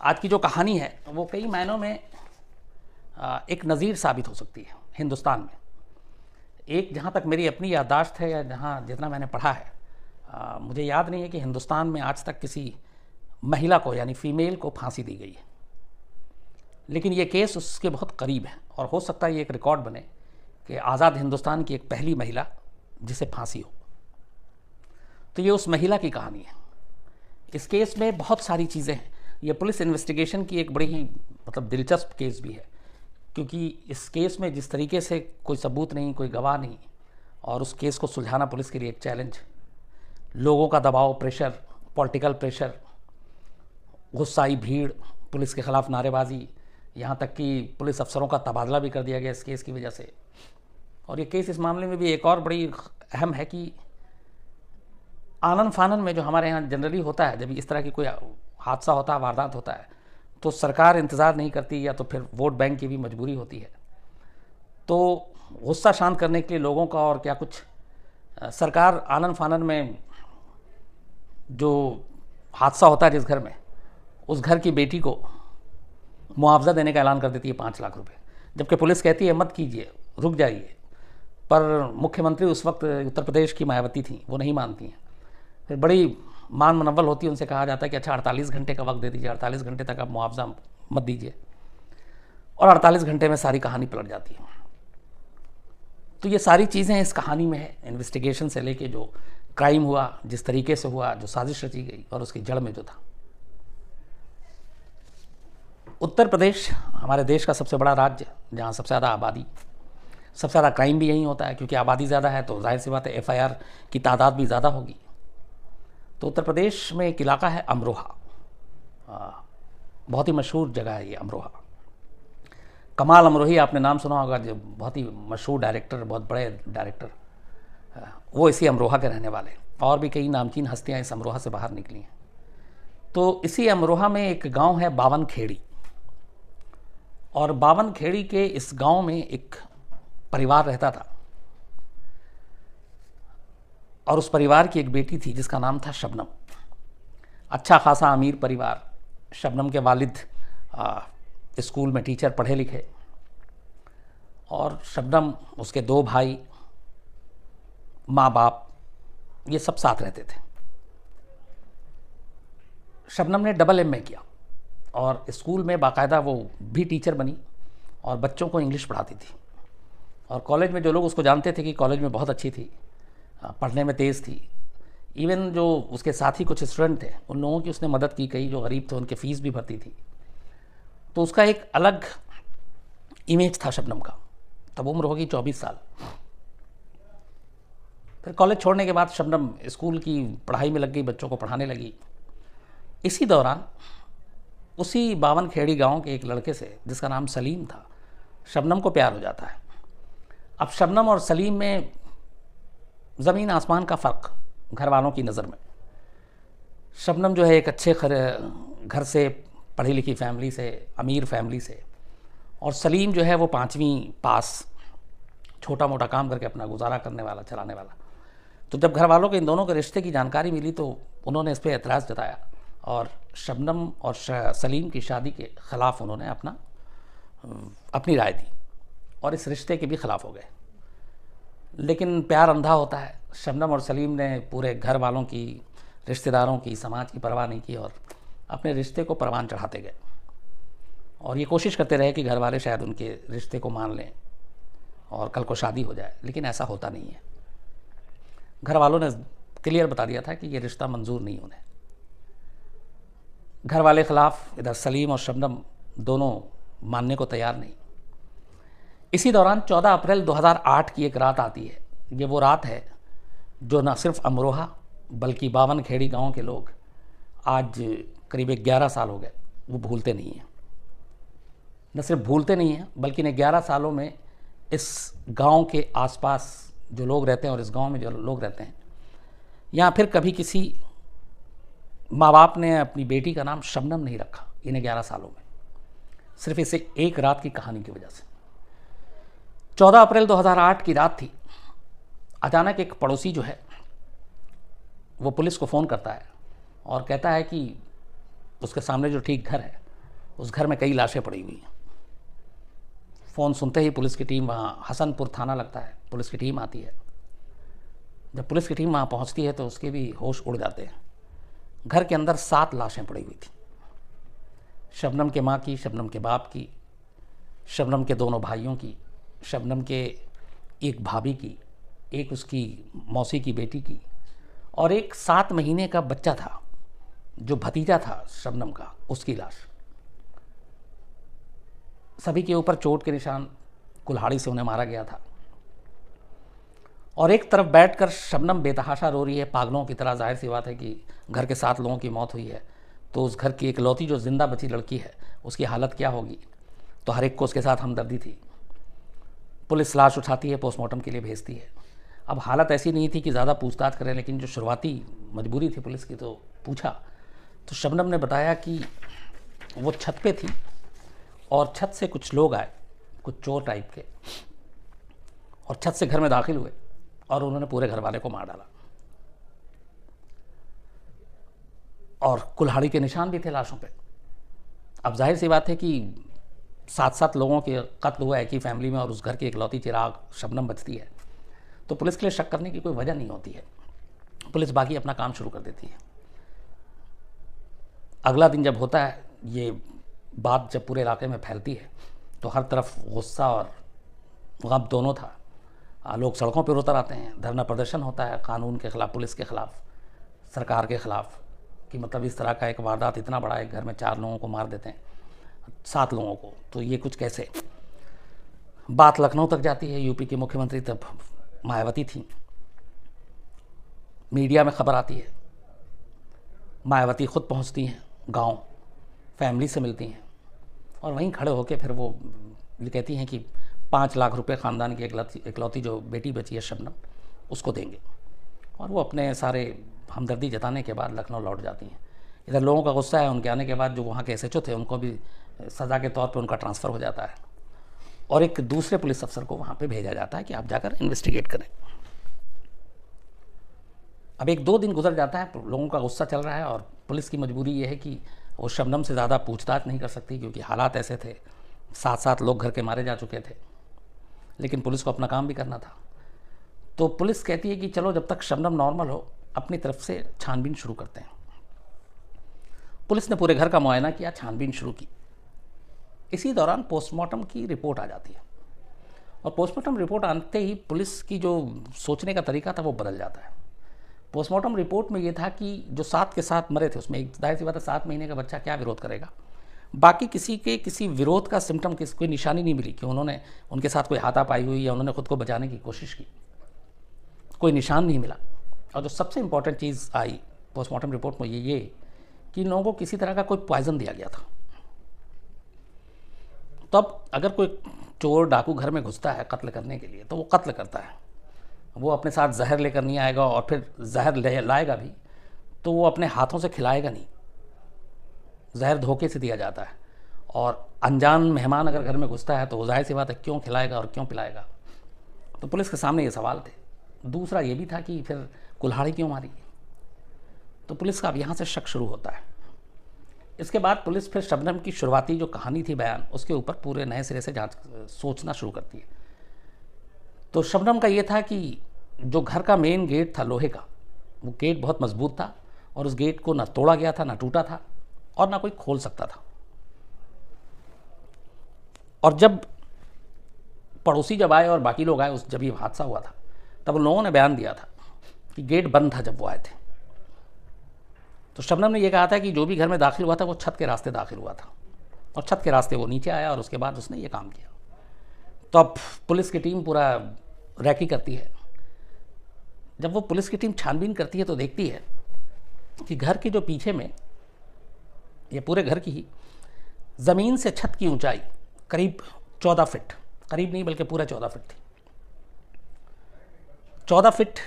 आज की जो कहानी है वो कई मायनों में एक नज़ीर साबित हो सकती है हिंदुस्तान में। एक जहाँ तक मेरी अपनी याददाश्त है या जहाँ जितना मैंने पढ़ा है, मुझे याद नहीं है कि हिंदुस्तान में आज तक किसी महिला को यानी फ़ीमेल को फांसी दी गई है, लेकिन ये केस उसके बहुत करीब है और हो सकता है ये एक रिकॉर्ड बने कि आज़ाद हिंदुस्तान की एक पहली महिला जिसे फांसी हो। तो ये उस महिला की कहानी है। इस केस में बहुत सारी चीज़ें हैं। ये पुलिस इन्वेस्टिगेशन की एक बड़ी ही दिलचस्प केस भी है, क्योंकि इस केस में जिस तरीके से कोई सबूत नहीं, कोई गवाह नहीं, और उस केस को सुलझाना पुलिस के लिए एक चैलेंज, लोगों का दबाव, प्रेशर, पॉलिटिकल प्रेशर, गुस्साई भीड़, पुलिस के ख़िलाफ़ नारेबाजी, यहाँ तक कि पुलिस अफसरों का तबादला भी कर दिया गया इस केस की वजह से। और ये केस इस मामले में भी एक और बड़ी अहम है कि आनन फानन में जो हमारे यहाँ जनरली होता है, जब इस तरह की कोई हादसा होता है, वारदात होता है, तो सरकार इंतज़ार नहीं करती या तो फिर वोट बैंक की भी मजबूरी होती है। तो गुस्सा शांत करने के लिए लोगों का और क्या कुछ, सरकार आनन फानन में जो हादसा होता है जिस घर में, उस घर की बेटी को मुआवजा देने का ऐलान कर देती है 5 लाख रुपए, जबकि पुलिस कहती है मत कीजिए, रुक जाइए। पर मुख्यमंत्री उस वक्त उत्तर प्रदेश की मायावती थी, वो नहीं मानती हैं। फिर बड़ी मान मनव्वल होती है, उनसे कहा जाता है कि अच्छा 48 घंटे का वक्त दे दीजिए, 48 घंटे तक आप मुआवजा मत दीजिए, और 48 घंटे में सारी कहानी पलट जाती है। तो ये सारी चीज़ें इस कहानी में है, इन्वेस्टिगेशन से लेके जो क्राइम हुआ, जिस तरीके से हुआ, जो साजिश रची गई और उसकी जड़ में जो था। उत्तर प्रदेश हमारे देश का सबसे बड़ा राज्य, जहाँ सबसे ज़्यादा आबादी, सबसे ज़्यादा क्राइम भी यहीं होता है, क्योंकि आबादी ज़्यादा है तो जाहिर सी बात है FIR की तादाद भी ज़्यादा होगी। तो उत्तर प्रदेश में एक इलाका है अमरोहा, बहुत ही मशहूर जगह है ये अमरोहा। कमाल अमरोही आपने नाम सुना होगा, जो बहुत ही मशहूर डायरेक्टर, बहुत बड़े डायरेक्टर, वो इसी अमरोहा के रहने वाले। और भी कई नामचीन हस्तियाँ इस अमरोहा से बाहर निकली हैं। तो इसी अमरोहा में एक गांव है बावन खेड़ी, और बावन खेड़ी के इस गांव में एक परिवार रहता था, और उस परिवार की एक बेटी थी जिसका नाम था शबनम। अच्छा खासा अमीर परिवार। शबनम के वालिद स्कूल में टीचर, पढ़े लिखे, और शबनम, उसके 2 भाई, माँ बाप, ये सब साथ रहते थे। शबनम ने डबल MA किया और स्कूल में बाकायदा वो भी टीचर बनी और बच्चों को इंग्लिश पढ़ाती थी। और कॉलेज में जो लोग उसको जानते थे कि कॉलेज में बहुत अच्छी थी, पढ़ने में तेज़ थी। इवन जो उसके साथी कुछ स्टूडेंट थे, उन लोगों की उसने मदद की, कई जो गरीब थे उनके फ़ीस भी भरती थी। तो उसका एक अलग इमेज था शबनम का। तब उम्र होगी 24 साल। फिर कॉलेज छोड़ने के बाद शबनम स्कूल की पढ़ाई में लग गई, बच्चों को पढ़ाने लगी। इसी दौरान उसी बावन खेड़ी गांव के एक लड़के से, जिसका नाम सलीम था, शबनम को प्यार हो जाता है। अब शबनम और सलीम में ज़मीन आसमान का फ़र्क घर वालों की नज़र में। शबनम जो है एक अच्छे घर से, पढ़ी लिखी फैमिली से, अमीर फैमिली से, और सलीम जो है वो 5वीं पास, छोटा मोटा काम करके अपना गुजारा करने वाला, चलाने वाला। तो जब घर वालों को इन दोनों के रिश्ते की जानकारी मिली तो उन्होंने इस पर एतराज़ जताया और शबनम और सलीम की शादी के ख़िलाफ़ उन्होंने अपनी राय दी और इस रिश्ते के भी ख़िलाफ़ हो गए। लेकिन प्यार अंधा होता है। शबनम और सलीम ने पूरे घर वालों की, रिश्तेदारों की, समाज की परवाह नहीं की और अपने रिश्ते को परवान चढ़ाते गए, और ये कोशिश करते रहे कि घर वाले शायद उनके रिश्ते को मान लें और कल को शादी हो जाए, लेकिन ऐसा होता नहीं है। घर वालों ने क्लियर बता दिया था कि ये रिश्ता मंजूर नहीं उन्हें। घर वाले ख़िलाफ़, इधर सलीम और शबनम दोनों मानने को तैयार नहीं। इसी दौरान 14 अप्रैल 2008 की एक रात आती है। ये वो रात है जो न सिर्फ अमरोहा बल्कि बावन खेड़ी गांव के लोग आज करीब 11 साल हो गए, वो भूलते नहीं हैं। न सिर्फ भूलते नहीं हैं बल्कि इन 11 सालों में इस गांव के आसपास जो लोग रहते हैं और इस गांव में जो लोग रहते हैं, यहाँ फिर कभी किसी माँ बाप ने अपनी बेटी का नाम शबनम नहीं रखा इन 11 सालों में, सिर्फ इसे एक रात की कहानी की वजह से। 14 अप्रैल 2008 की रात थी। अचानक एक पड़ोसी जो है वो पुलिस को फ़ोन करता है और कहता है कि उसके सामने जो ठीक घर है उस घर में कई लाशें पड़ी हुई हैं। फ़ोन सुनते ही पुलिस की टीम, वहाँ हसनपुर थाना लगता है, पुलिस की टीम आती है। जब पुलिस की टीम वहाँ पहुँचती है तो उसके भी होश उड़ जाते हैं। घर के अंदर 7 लाशें पड़ी हुई थी। शबनम के माँ की, शबनम के बाप की, शबनम के दोनों भाइयों की, शबनम के एक भाभी की, एक उसकी मौसी की बेटी की, और एक 7 महीने का बच्चा था जो भतीजा था शबनम का, उसकी लाश। सभी के ऊपर चोट के निशान, कुल्हाड़ी से उन्हें मारा गया था। और एक तरफ बैठकर शबनम बेतहाशा रो रही है पागलों की तरह। जाहिर सी बात है कि घर के 7 लोगों की मौत हुई है, तो उस घर की इकलौती जो जिंदा बची लड़की है उसकी हालत क्या होगी। तो हर एक को उसके साथ हमदर्दी थी। पुलिस लाश उठाती है, पोस्टमार्टम के लिए भेजती है। अब हालत ऐसी नहीं थी कि ज़्यादा पूछताछ करें, लेकिन जो शुरुआती मजबूरी थी पुलिस की, तो पूछा। तो शबनम ने बताया कि वो छत पे थी और छत से कुछ लोग आए, कुछ चोर टाइप के, और छत से घर में दाखिल हुए और उन्होंने पूरे घर वाले को मार डाला। और कुल्हाड़ी के निशान भी थे लाशों पे। अब जाहिर सी बात है कि 7-7 लोगों के कत्ल हुआ एक ही फैमिली में, और उस घर की इकलौती चिराग शबनम बचती है, तो पुलिस के लिए शक करने की कोई वजह नहीं होती है। पुलिस बाकी अपना काम शुरू कर देती है। अगला दिन जब होता है, ये बात जब पूरे इलाके में फैलती है, तो हर तरफ गुस्सा और गम दोनों था। लोग सड़कों पर उतर आते हैं, धरना प्रदर्शन होता है कानून के ख़िलाफ़, पुलिस के ख़िलाफ़, सरकार के ख़िलाफ़, कि मतलब इस तरह का एक वारदात इतना बड़ा, एक घर में 4 लोगों को मार देते हैं, 7 लोगों को, तो ये कुछ कैसे। बात लखनऊ तक जाती है। यूपी की मुख्यमंत्री तब मायावती थी। मीडिया में खबर आती है, मायावती खुद पहुंचती हैं गांव, फैमिली से मिलती हैं, और वहीं खड़े होकर फिर वो ये कहती हैं कि 5 लाख रुपए ख़ानदान की इकलौती जो बेटी बची है शबनम, उसको देंगे। और वो अपने सारे हमदर्दी जताने के बाद लखनऊ लौट जाती हैं। इधर लोगों का गुस्सा है, उनके आने के बाद जो वहाँ के एसएचओ थे उनको भी सज़ा के तौर पे उनका ट्रांसफ़र हो जाता है, और एक दूसरे पुलिस अफसर को वहाँ पे भेजा जाता है कि आप जाकर इन्वेस्टिगेट करें। अब 1-2 दिन गुजर जाता है, लोगों का गुस्सा चल रहा है, और पुलिस की मजबूरी ये है कि वो शबनम से ज़्यादा पूछताछ नहीं कर सकती, क्योंकि हालात ऐसे थे। 7-7 लोग घर के मारे जा चुके थे, लेकिन पुलिस को अपना काम भी करना था। तो पुलिस कहती है कि चलो जब तक शबनम नॉर्मल हो, अपनी तरफ से छानबीन शुरू करते हैं। पुलिस ने पूरे घर का मुआयना किया, छानबीन शुरू की। इसी दौरान पोस्टमार्टम की रिपोर्ट आ जाती है, और पोस्टमार्टम रिपोर्ट आते ही पुलिस की जो सोचने का तरीका था वो बदल जाता है। पोस्टमार्टम रिपोर्ट में ये था कि जो 7 के 7 मरे थे, उसमें एक जाहिर सी बात है 7 महीने का बच्चा क्या विरोध करेगा। बाकी किसी के किसी विरोध का सिम्टम, कोई निशानी नहीं मिली कि उन्होंने उनके साथ कोई हाथापाई हुई या उन्होंने खुद को बचाने की कोशिश की, कोई निशान नहीं मिला। और जो सबसे इम्पॉर्टेंट चीज़ आई पोस्टमार्टम रिपोर्ट में ये कि लोगों को किसी तरह का कोई पॉइजन दिया गया था। तो अब अगर कोई चोर डाकू घर में घुसता है कत्ल करने के लिए, तो वो कत्ल करता है, वो अपने साथ जहर लेकर नहीं आएगा, और फिर जहर लाएगा भी तो वो अपने हाथों से खिलाएगा नहीं, जहर धोखे से दिया जाता है। और अनजान मेहमान अगर घर में घुसता है तो वो जाहिर सी बात है क्यों खिलाएगा और क्यों पिलाएगा। तो पुलिस के सामने ये सवाल थे। दूसरा ये भी था कि फिर कुल्हाड़ी क्यों मारी। तो पुलिस का अब यहाँ से शक शुरू होता है। इसके बाद पुलिस फिर शबनम की शुरुआती जो कहानी थी बयान, उसके ऊपर पूरे नए सिरे से सोचना शुरू करती है। तो शबनम का ये था कि जो घर का मेन गेट था लोहे का, वो गेट बहुत मजबूत था, और उस गेट को ना तोड़ा गया था, ना टूटा था, और ना कोई खोल सकता था। और जब पड़ोसी जब आए और बाकी लोग आए, जब ये हादसा हुआ था, तब उन लोगों ने बयान दिया था कि गेट बंद था जब वो आए थे। तो शबनम ने यह कहा था कि जो भी घर में दाखिल हुआ था वो छत के रास्ते दाखिल हुआ था, और छत के रास्ते वो नीचे आया, और उसके बाद उसने ये काम किया। तो अब पुलिस की टीम पूरा रैकी करती है। जब वो पुलिस की टीम छानबीन करती है तो देखती है कि घर के जो पीछे में, ये पूरे घर की ही ज़मीन से छत की ऊंचाई करीब 14 फीट, करीब नहीं बल्कि पूरा 14 फीट थी। 14 फीट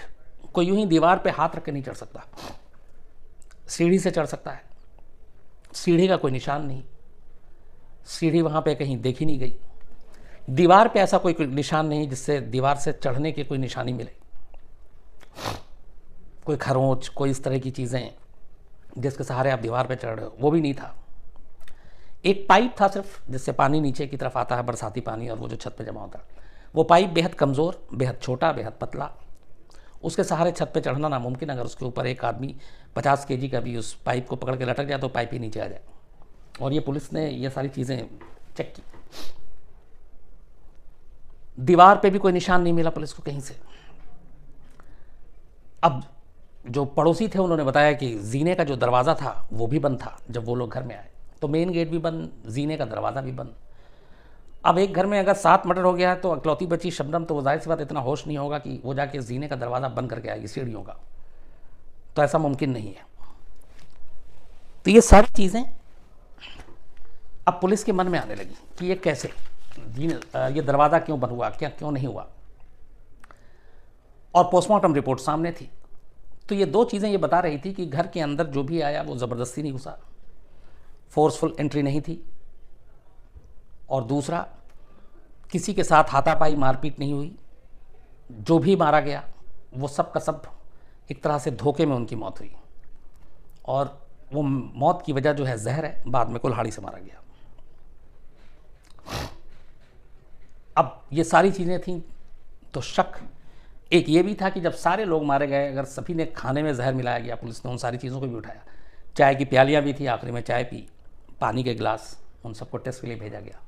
को यूं ही दीवार पे हाथ रख के नहीं चढ़ सकता, सीढ़ी से चढ़ सकता है। सीढ़ी का कोई निशान नहीं, सीढ़ी वहाँ पे कहीं देखी नहीं गई। दीवार पे ऐसा कोई निशान नहीं जिससे दीवार से चढ़ने की कोई निशानी मिले, कोई खरोंच, कोई इस तरह की चीज़ें जिसके सहारे आप दीवार पे चढ़ रहे हो, वो भी नहीं था। एक पाइप था सिर्फ, जिससे पानी नीचे की तरफ आता है, बरसाती पानी, और वो जो छत पे जमा होता है, वो पाइप बेहद कमज़ोर, बेहद छोटा, बेहद पतला। उसके सहारे छत पे चढ़ना नामुमकिन। अगर उसके ऊपर एक आदमी 50 केजी का भी उस पाइप को पकड़ के लटक जाए तो पाइप ही नीचे आ जाए। और ये पुलिस ने ये सारी चीज़ें चेक की। दीवार पे भी कोई निशान नहीं मिला पुलिस को कहीं से। अब जो पड़ोसी थे उन्होंने बताया कि जीने का जो दरवाज़ा था वो भी बंद था जब वो लोग घर में आए, तो मेन गेट भी बंद, जीने का दरवाज़ा भी बंद। अब एक घर में अगर 7 मर्डर हो गया है तो इकलौती बची शबनम, तो वो जाहिर सी बात इतना होश नहीं होगा कि वो जाके जीने का दरवाज़ा बंद करके आएगी सीढ़ियों का, तो ऐसा मुमकिन नहीं है। तो ये सारी चीज़ें अब पुलिस के मन में आने लगी कि ये कैसे, ये दरवाज़ा क्यों बंद हुआ, क्या क्यों नहीं हुआ। और पोस्टमार्टम रिपोर्ट सामने थी, तो ये 2 चीज़ें ये बता रही थी कि घर के अंदर जो भी आया वो ज़बरदस्ती नहीं घुसा, फोर्सफुल एंट्री नहीं थी, और दूसरा किसी के साथ हाथापाई मारपीट नहीं हुई। जो भी मारा गया वो सब का सब एक तरह से धोखे में उनकी मौत हुई, और वो मौत की वजह जो है जहर है, बाद में कुल्हाड़ी से मारा गया। अब ये सारी चीज़ें थीं, तो शक एक ये भी था कि जब सारे लोग मारे गए, अगर सभी ने खाने में जहर मिलाया गया, पुलिस ने उन सारी चीज़ों को भी उठाया। चाय की प्यालियाँ भी थी, आखिरी में चाय पी, पानी के गिलास, उन सबको टेस्ट के लिए भेजा गया।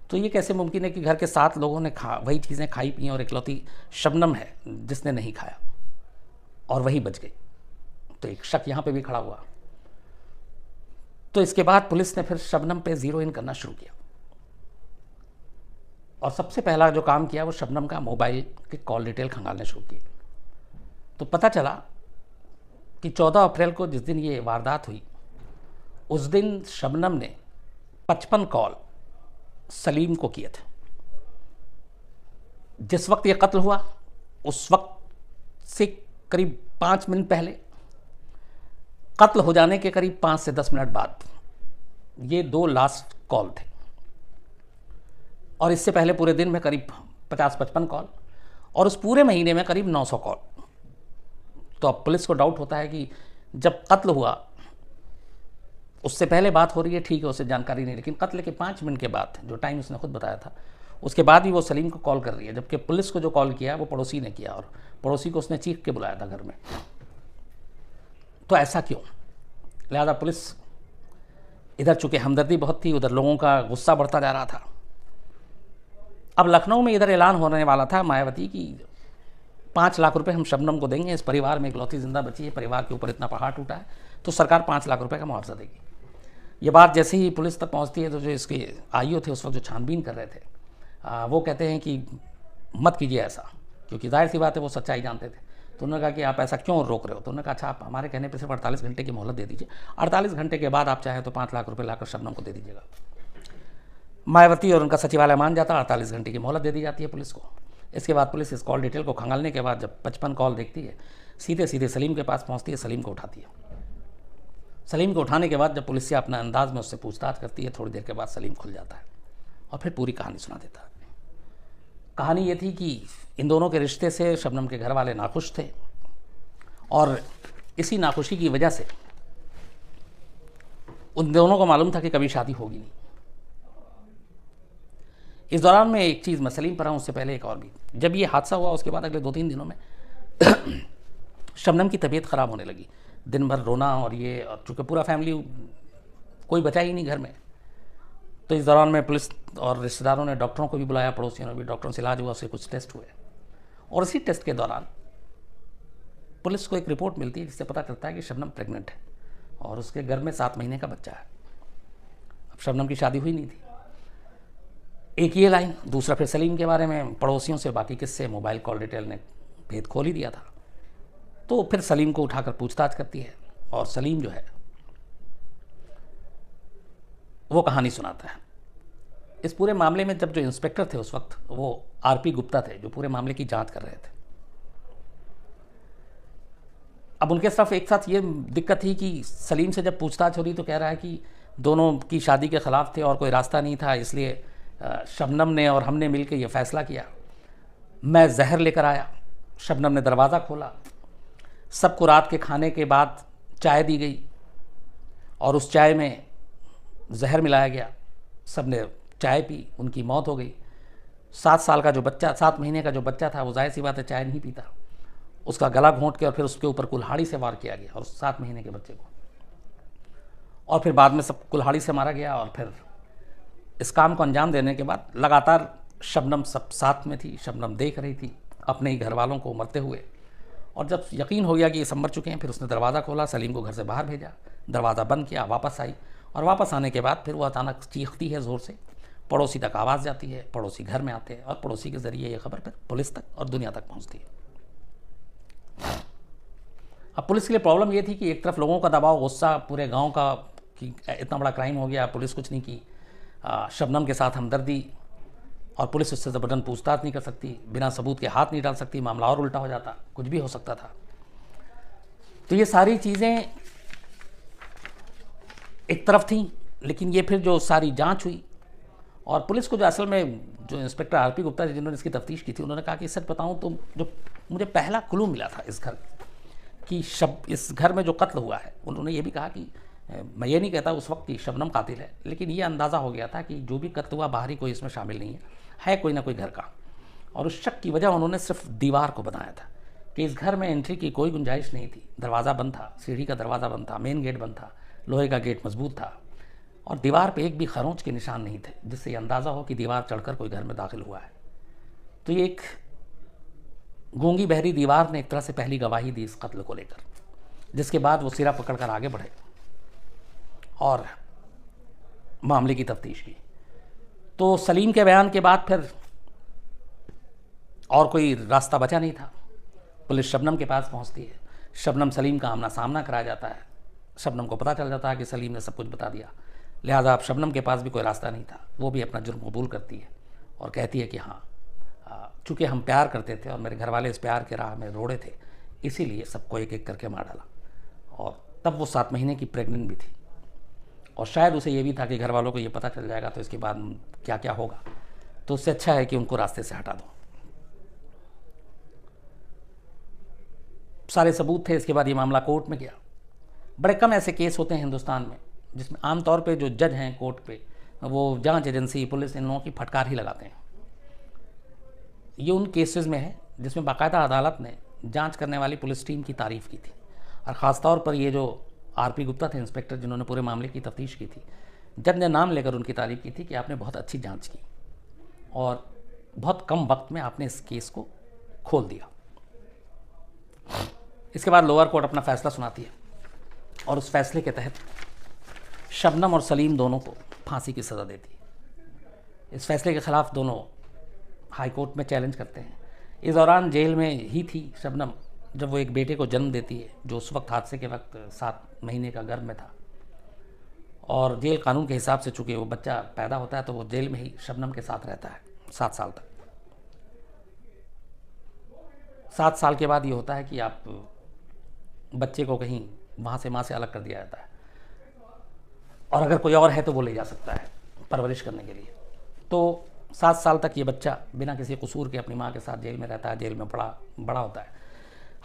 तो ये कैसे मुमकिन है कि घर के 7 लोगों ने वही चीज़ें खाई पी और इकलौती शबनम है जिसने नहीं खाया और वही बच गई। तो एक शक यहाँ पे भी खड़ा हुआ। तो इसके बाद पुलिस ने फिर शबनम पे ज़ीरो इन करना शुरू किया, और सबसे पहला जो काम किया वो शबनम का मोबाइल के कॉल डिटेल खंगालने शुरू किए। तो पता चला कि 14 अप्रैल को जिस दिन ये वारदात हुई, उस दिन शबनम ने 55 कॉल सलीम को किए थे। जिस वक्त ये कत्ल हुआ उस वक्त से करीब 5 मिनट पहले, कत्ल हो जाने के करीब 5 से 10 मिनट बाद ये 2 लास्ट कॉल थे, और इससे पहले पूरे दिन में करीब 50-55 कॉल, और उस पूरे महीने में करीब 900 कॉल। तो अब पुलिस को डाउट होता है कि जब कत्ल हुआ उससे पहले बात हो रही है, ठीक है, उसे जानकारी नहीं, लेकिन कत्ल के 5 मिनट के बाद, जो टाइम उसने खुद बताया था, उसके बाद भी वो सलीम को कॉल कर रही है, जबकि पुलिस को जो कॉल किया वो पड़ोसी ने किया, और पड़ोसी को उसने चीख के बुलाया था घर में। तो ऐसा क्यों? लिहाजा पुलिस इधर चूँकि हमदर्दी बहुत थी, उधर लोगों का गुस्सा बढ़ता जा रहा था। अब लखनऊ में इधर ऐलान होने वाला था मायावती की 5 लाख रुपए हम शबनम को देंगे, इस परिवार में इकलौती जिंदा बची है, परिवार के ऊपर इतना पहाड़ टूटा है, तो सरकार 5 लाख रुपए का मुआवजा देगी। ये बात जैसे ही पुलिस तक पहुंचती है तो जो इसके आईओ थे उस वक्त जो छानबीन कर रहे थे, वो कहते हैं कि मत कीजिए ऐसा, क्योंकि जाहिर सी बात है वो सच्चाई जानते थे। तो उन्होंने कहा कि आप ऐसा क्यों रोक रहे हो? तो उन्होंने कहा अच्छा, आप हमारे कहने पर सिर्फ 48 घंटे की मोहलत दे दीजिए, 48 घंटे के बाद आप चाहें तो 5 लाख रुपये लाकर शबनम को दे दीजिएगा। मायावती और उनका सचिवालय मान जाता, 48 घंटे की मोहलत दे दी जाती है पुलिस को। इसके बाद पुलिस इस कॉल डिटेल को खंगालने के बाद जब 55 कॉल देखती है, सीधे सीधे सलीम के पास पहुंचती है, सलीम को उठाती है। सलीम को उठाने के बाद जब पुलिस से अपना अंदाज में उससे पूछताछ करती है, थोड़ी देर के बाद सलीम खुल जाता है और फिर पूरी कहानी सुना देता है। कहानी ये थी कि इन दोनों के रिश्ते से शबनम के घर वाले नाखुश थे, और इसी नाखुशी की वजह से उन दोनों को मालूम था कि कभी शादी होगी नहीं। इस दौरान में एक चीज़ मैं सलीम पर हूँ, उससे पहले एक और भी। जब ये हादसा हुआ उसके बाद अगले 2-3 दिनों में शबनम की तबीयत ख़राब होने लगी, दिन भर रोना, और ये चूँकि पूरा फैमिली कोई बचा ही नहीं घर में। तो इस दौरान में पुलिस और रिश्तेदारों ने डॉक्टरों को भी बुलाया, पड़ोसियों ने भी, डॉक्टरों से इलाज हुआ, उसके कुछ टेस्ट हुए, और इसी टेस्ट के दौरान पुलिस को एक रिपोर्ट मिलती है जिससे पता चलता है कि शबनम प्रेग्नेंट है और उसके गर्भ में 7 महीने का बच्चा है। अब शबनम की शादी हुई नहीं थी। एक ये लाइन, दूसरा फिर सलीम के बारे में पड़ोसियों से बाकी किस्से, मोबाइल कॉल डिटेल ने भेद खोल ही दिया था। तो फिर सलीम को उठाकर पूछताछ करती है, और सलीम जो है वो कहानी सुनाता है। इस पूरे मामले में जब जो इंस्पेक्टर थे उस वक्त, वो आरपी गुप्ता थे, जो पूरे मामले की जांच कर रहे थे। अब उनके साथ एक साथ ये दिक्कत थी कि सलीम से जब पूछताछ हो रही तो कह रहा है कि दोनों की शादी के ख़िलाफ़ थे और कोई रास्ता नहीं था, इसलिए शबनम ने और हमने मिलकर ये फ़ैसला किया। मैं जहर लेकर आया, शबनम ने दरवाज़ा खोला, सबको रात के खाने के बाद चाय दी गई, और उस चाय में जहर मिलाया गया, सब ने चाय पी, उनकी मौत हो गई। 7 साल का जो बच्चा, 7 महीने का जो बच्चा था, वो जाहिर सी बात है चाय नहीं पीता, उसका गला घोंट के और फिर उसके ऊपर कुल्हाड़ी से वार किया गया, और 7 महीने के बच्चे को, और फिर बाद में सब कुल्हाड़ी से मारा गया। और फिर इस काम को अंजाम देने के बाद लगातार शबनम सब साथ में थी, शबनम देख रही थी अपने ही घर वालों को मरते हुए, और जब यकीन हो गया कि ये सब मर चुके हैं, फिर उसने दरवाज़ा खोला, सलीम को घर से बाहर भेजा, दरवाज़ा बंद किया, वापस आई, और वापस आने के बाद फिर वो अचानक चीखती है ज़ोर से, पड़ोसी तक आवाज़ जाती है, पड़ोसी घर में आते हैं, और पड़ोसी के ज़रिए ये खबर फिर पुलिस तक और दुनिया तक पहुंचती है। अब पुलिस के लिए प्रॉब्लम ये थी कि एक तरफ लोगों का दबाव, गुस्सा पूरे गांव का कि इतना बड़ा क्राइम हो गया, पुलिस कुछ नहीं की, शबनम के साथ हमदर्दी, और पुलिस उससे ज़बरदन पूछताछ नहीं कर सकती, बिना सबूत के हाथ नहीं डाल सकती, मामला और उल्टा हो जाता, कुछ भी हो सकता था। तो ये सारी चीज़ें एक तरफ थी, लेकिन ये फिर जो सारी जांच हुई, और पुलिस को जो असल में जो इंस्पेक्टर आरपी गुप्ता जिन्होंने इसकी तफ्तीश की थी, उन्होंने कहा कि सच बताऊं तो जो मुझे पहला क्लू मिला था इस घर की, इस घर में जो कत्ल हुआ है, उन्होंने ये भी कहा कि मैं ये नहीं कहता उस वक्त कि शबनम कातिल है, लेकिन ये अंदाज़ा हो गया था कि जो भी कत्ल हुआ बाहरी कोई इसमें शामिल नहीं है कोई ना कोई घर का। और उस शक की वजह उन्होंने सिर्फ दीवार को बनाया था कि इस घर में एंट्री की कोई गुंजाइश नहीं थी, दरवाज़ा बंद था, सीढ़ी का दरवाज़ा बंद था, मेन गेट बंद था, लोहे का गेट मजबूत था, और दीवार पे एक भी खरोंच के निशान नहीं थे, जिससे ये अंदाज़ा हो कि दीवार चढ़कर कोई घर में दाखिल हुआ है। तो ये एक गूंगी बहरी दीवार ने एक तरह से पहली गवाही दी इस कत्ल को लेकर, जिसके बाद वो सिरा पकड़कर आगे बढ़े और मामले की तफ्तीश की। तो सलीम के बयान के बाद फिर और कोई रास्ता बचा नहीं था, पुलिस शबनम के पास पहुंचती है, शबनम सलीम का आमना सामना कराया जाता है, शबनम को पता चल जाता है कि सलीम ने सब कुछ बता दिया, लिहाजा अब शबनम के पास भी कोई रास्ता नहीं था, वो भी अपना जुर्म कबूल करती है और कहती है कि हाँ, चूँकि हम प्यार करते थे और मेरे घर वाले इस प्यार के राह में रोड़े थे, इसीलिए सबको एक एक करके मार डाला। और तब वो 7 महीने की प्रेग्नेंट भी थी, और शायद उसे ये भी था कि घर वालों को ये पता चल जाएगा तो इसके बाद क्या क्या होगा, तो उससे अच्छा है कि उनको रास्ते से हटा दो। सारे सबूत थे। इसके बाद ये मामला कोर्ट में गया। बड़े कम ऐसे केस होते हैं हिंदुस्तान में जिसमें आमतौर पे जो जज हैं कोर्ट पे, वो जांच एजेंसी, पुलिस, इन लोगों की फटकार ही लगाते हैं। ये उन केसेस में है जिसमें बाकायदा अदालत ने जांच करने वाली पुलिस टीम की तारीफ़ की थी, और ख़ास तौर पर ये जो आरपी गुप्ता थे इंस्पेक्टर, जिन्होंने पूरे मामले की तफ्तीश की थी, जज ने नाम लेकर उनकी तारीफ़ की थी कि आपने बहुत अच्छी जांच की और बहुत कम वक्त में आपने इस केस को खोल दिया। इसके बाद लोअर कोर्ट अपना फ़ैसला सुनाती है, और उस फैसले के तहत शबनम और सलीम दोनों को फांसी की सज़ा देती है। इस फैसले के ख़िलाफ़ दोनों हाई कोर्ट में चैलेंज करते हैं। इस दौरान जेल में ही थी शबनम जब वो एक बेटे को जन्म देती है, जो उस वक्त हादसे के वक्त 7 महीने का गर्भ में था, और जेल कानून के हिसाब से चूँकि वो बच्चा पैदा होता है तो वो जेल में ही शबनम के साथ रहता है 7 साल तक। 7 साल के बाद ये होता है कि आप बच्चे को कहीं वहाँ से माँ से अलग कर दिया जाता है, और अगर कोई और है तो वो ले जा सकता है परवरिश करने के लिए। तो 7 साल तक ये बच्चा बिना किसी कसूर के अपनी माँ के साथ जेल में रहता है, जेल में बड़ा होता है।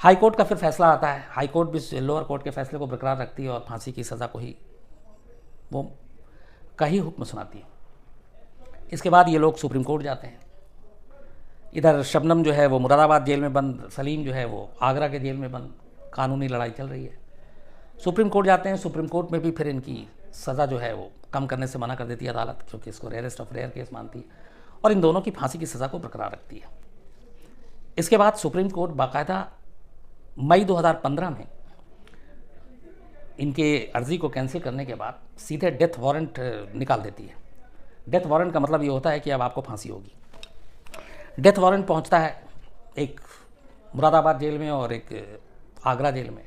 हाई कोर्ट का फिर फैसला आता है। हाई कोर्ट भी लोअर कोर्ट के फैसले को बरकरार रखती है और फांसी की सज़ा को ही वो का ही हुक्म सुनाती है। इसके बाद ये लोग सुप्रीम कोर्ट जाते हैं। इधर शबनम जो है वो मुरादाबाद जेल में बंद, सलीम जो है वो आगरा के जेल में बंद, कानूनी लड़ाई चल रही है। सुप्रीम कोर्ट जाते हैं। सुप्रीम कोर्ट में भी फिर इनकी सज़ा जो है वो कम करने से मना कर देती है अदालत, क्योंकि इसको रेयरेस्ट ऑफ रेयर केस मानती है, और इन दोनों की फांसी की सज़ा को बरकरार रखती है। इसके बाद सुप्रीम कोर्ट बाकायदा मई 2015 में इनके अर्जी को कैंसिल करने के बाद सीधे डेथ वारंट निकाल देती है। डेथ वारंट का मतलब ये होता है कि अब आपको फांसी होगी। डेथ वारंट पहुंचता है एक मुरादाबाद जेल में और एक आगरा जेल में।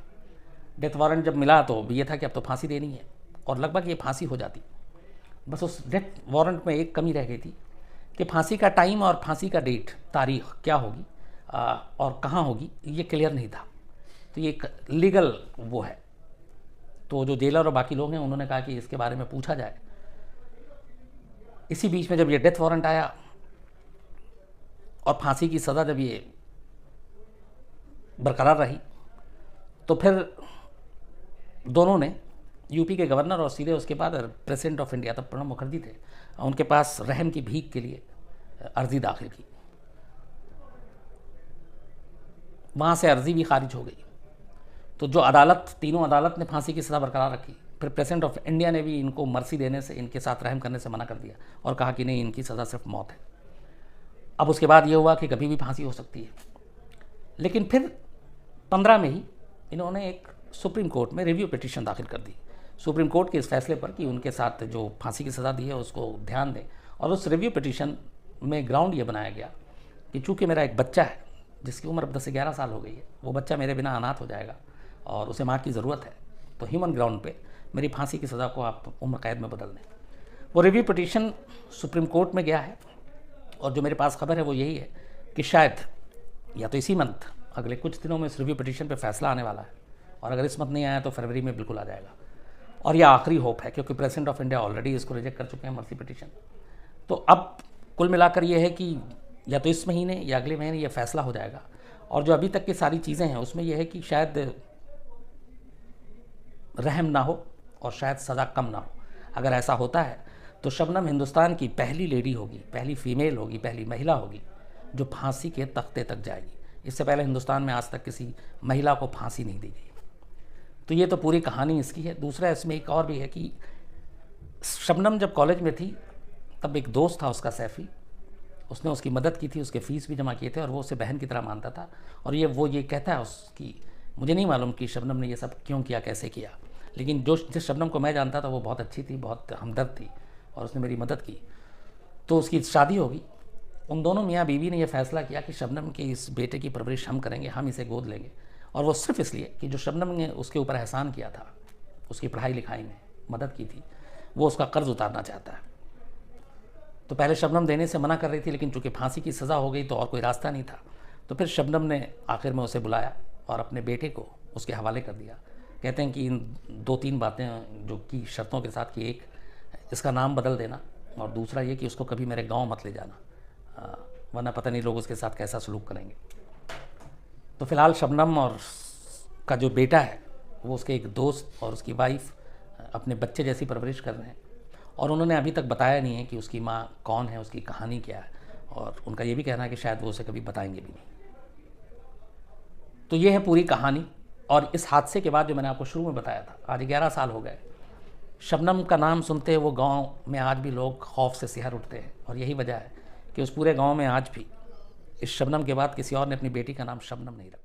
डेथ वारंट जब मिला तो ये था कि अब तो फांसी देनी है, और लगभग ये फांसी हो जाती। बस उस डेथ वारंट में एक कमी रह गई थी कि फांसी का टाइम और फांसी का डेट, तारीख क्या होगी और कहाँ होगी, ये क्लियर नहीं था। तो ये एक लीगल वो है। तो जो जेलर और बाकी लोग हैं उन्होंने कहा कि इसके बारे में पूछा जाए। इसी बीच में जब ये डेथ वारंट आया और फांसी की सज़ा जब ये बरकरार रही, तो फिर दोनों ने यूपी के गवर्नर और सीधे उसके बाद प्रेसिडेंट ऑफ इंडिया, तब प्रणब मुखर्जी थे, उनके पास रहम की भीख के लिए अर्जी दाखिल की। वहाँ से अर्जी भी खारिज हो गई। तो जो अदालत, तीनों अदालत ने फांसी की सज़ा बरकरार रखी। फिर प्रेसिडेंट ऑफ इंडिया ने भी इनको मर्सी देने से, इनके साथ रहम करने से मना कर दिया और कहा कि नहीं, इनकी सज़ा सिर्फ मौत है। अब उसके बाद ये हुआ कि कभी भी फांसी हो सकती है। लेकिन फिर 15 में ही इन्होंने एक सुप्रीम कोर्ट में रिव्यू पिटीशन दाखिल कर दी, सुप्रीम कोर्ट के इस फैसले पर कि उनके साथ जो फांसी की सज़ा दी है उसको ध्यान दें। और उस रिव्यू पिटीशन में ग्राउंड ये बनाया गया कि चूँकि मेरा एक बच्चा है जिसकी उम्र 10 से 11 साल हो गई है, वो बच्चा मेरे बिना अनाथ हो जाएगा और उसे माँ की ज़रूरत है, तो ह्यूमन ग्राउंड पे मेरी फांसी की सज़ा को आप उम्र कैद में बदल दें। वो रिव्यू पिटीशन सुप्रीम कोर्ट में गया है और जो मेरे पास खबर है वो यही है कि शायद या तो इसी मंथ, अगले कुछ दिनों में इस रिव्यू पिटीशन पे फैसला आने वाला है, और अगर इस मंथ नहीं आया तो फरवरी में बिल्कुल आ जाएगा। और यह आखिरी होप है क्योंकि प्रेसिडेंट ऑफ इंडिया ऑलरेडी इसको रिजेक्ट कर चुके हैं, मर्सी पिटीशन। तो अब कुल मिलाकर ये है कि या तो इस महीने या अगले महीने ये फैसला हो जाएगा। और जो अभी तक की सारी चीज़ें हैं उसमें यह है कि शायद रहम ना हो और शायद सज़ा कम ना हो। अगर ऐसा होता है तो शबनम हिंदुस्तान की पहली लेडी होगी, पहली फीमेल होगी, पहली महिला होगी जो फांसी के तख्ते तक जाएगी। इससे पहले हिंदुस्तान में आज तक किसी महिला को फांसी नहीं दी गई। तो ये तो पूरी कहानी इसकी है। दूसरा इसमें एक और भी है कि शबनम जब कॉलेज में थी तब एक दोस्त था उसका, सैफ़ी, उसने उसकी मदद की थी, उसके फ़ीस भी जमा किए थे और वो उसे बहन की तरह मानता था। और वो ये कहता है उसकी, मुझे नहीं मालूम कि शबनम ने ये सब क्यों किया, कैसे किया, लेकिन जिस शबनम को मैं जानता था वो बहुत अच्छी थी, बहुत हमदर्द थी और उसने मेरी मदद की। तो उसकी शादी होगी। उन दोनों मियाँ बीवी ने यह फ़ैसला किया कि शबनम के इस बेटे की परवरिश हम करेंगे, हम इसे गोद लेंगे। और वो सिर्फ इसलिए कि जो शबनम ने उसके ऊपर एहसान किया था, उसकी पढ़ाई लिखाई में मदद की थी, वो उसका कर्ज उतारना चाहता है। तो पहले शबनम देने से मना कर रही थी, लेकिन चूंकि फांसी की सज़ा हो गई तो और कोई रास्ता नहीं था। तो फिर शबनम ने आखिर में उसे बुलाया और अपने बेटे को उसके हवाले कर दिया। कहते हैं कि इन 2-3 बातें जो की शर्तों के साथ कि एक, इसका नाम बदल देना, और दूसरा ये कि उसको कभी मेरे गाँव मत ले जाना, वरना पता नहीं लोग उसके साथ कैसा सलूक करेंगे। तो फ़िलहाल शबनम और का जो बेटा है वो उसके एक दोस्त और उसकी वाइफ अपने बच्चे जैसी परवरिश कर रहे हैं। और उन्होंने अभी तक बताया नहीं है कि उसकी माँ कौन है, उसकी कहानी क्या है, और उनका ये भी कहना है कि शायद वो उसे कभी बताएंगे भी नहीं। तो ये है पूरी कहानी। और इस हादसे के बाद जो मैंने आपको शुरू में बताया था, आज 11 साल हो गए, शबनम का नाम सुनते वो गांव में आज भी लोग खौफ से सिहर उठते हैं। और यही वजह है कि उस पूरे गांव में आज भी इस शबनम के बाद किसी और ने अपनी बेटी का नाम शबनम नहीं रखा।